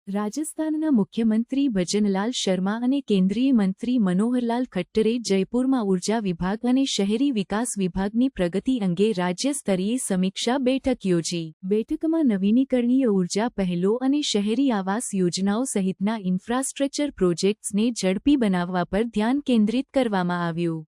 રાજસ્થાનના મુખ્યમંત્રી ભજનલાલ શર્મા અને કેન્દ્રીય મંત્રી મનોહરલાલ ખટ્ટરે જયપુરમાં ઉર્જા વિભાગ અને શહેરી વિકાસ વિભાગની પ્રગતિ અંગે રાજ્ય સ્તરીય સમીક્ષા બેઠક યોજી. બેઠકમાં નવીનીકરણીય ઉર્જા પહેલો અને શહેરી આવાસ યોજનાઓ સહિતના ઇન્ફ્રાસ્ટ્રક્ચર પ્રોજેક્ટ્સને ઝડપી બનાવવા પર ધ્યાન કેન્દ્રિત કરવામાં આવ્યું.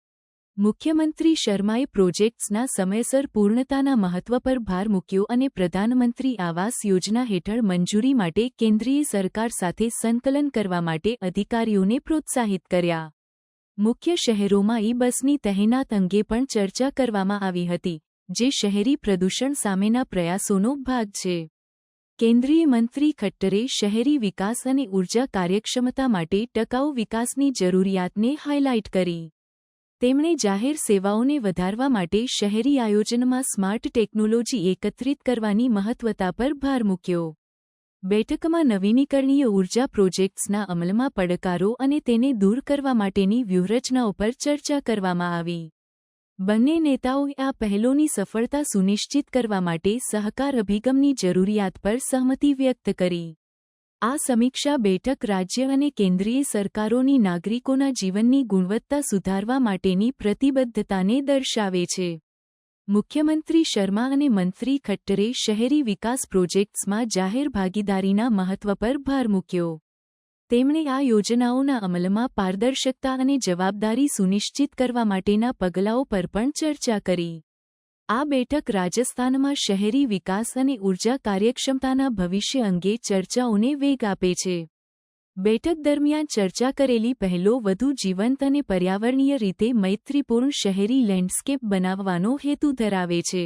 મુખ્યમંત્રી શર્માએ પ્રોજેક્ટ્સના સમયસર પૂર્ણતાના મહત્વ પર ભાર મૂક્યો અને પ્રધાનમંત્રી આવાસ યોજના હેઠળ મંજૂરી માટે કેન્દ્રીય સરકાર સાથે સંકલન કરવા માટે અધિકારીઓને પ્રોત્સાહિત કર્યા. મુખ્ય શહેરોમાં બસની તહેનાત અંગે પણ ચર્ચા કરવામાં આવી હતી, જે શહેરી પ્રદૂષણ સામેના પ્રયાસોનો ભાગ છે. કેન્દ્રીય મંત્રી ખટ્ટરે શહેરી વિકાસ અને ઉર્જા કાર્યક્ષમતા માટે ટકાઉ વિકાસની જરૂરિયાતને હાઇલાઇટ કરી. તેમણે જાહેર સેવાઓને વધારવા માટે શહેરી આયોજનમાં સ્માર્ટ ટેકનોલોજી એકત્રિત કરવાની મહત્વતા પર ભાર મૂક્યો. બેઠકમાં નવીનીકરણીય ઉર્જા પ્રોજેક્ટ્સના અમલમાં પડકારો અને તેને દૂર કરવા માટેની વ્યૂહરચનાઓ પર ચર્ચા કરવામાં આવી. બંને નેતાઓએ આ પહેલોની સફળતા સુનિશ્ચિત કરવા માટે સહકાર અભિગમની જરૂરિયાત પર સહમતિ વ્યક્ત કરી. આ સમીક્ષા બેઠક રાજ્ય અને કેન્દ્રીય સરકારોની નાગરિકોના જીવનની ગુણવત્તા સુધારવા માટેની પ્રતિબદ્ધતાને દર્શાવે છે. મુખ્યમંત્રી શર્મા અને મંત્રી ખટ્ટરે શહેરી વિકાસ પ્રોજેક્ટ્સમાં જાહેર ભાગીદારીના મહત્વ પર ભાર મૂક્યો. તેમણે આ યોજનાઓના અમલમાં પારદર્શકતા અને જવાબદારી સુનિશ્ચિત કરવા માટેના પગલાઓ પર પણ ચર્ચા કરી. આ બેઠક રાજસ્થાનમાં શહેરી વિકાસ અને ઉર્જા કાર્યક્ષમતાના ભવિષ્ય અંગે ચર્ચાઓને વેગ આપે છે. બેઠક દરમિયાન ચર્ચા કરેલી પહેલો વધુ જીવંત અને પર્યાવરણીય રીતે મૈત્રીપૂર્ણ શહેરી લેન્ડસ્કેપ બનાવવાનો હેતુ ધરાવે છે.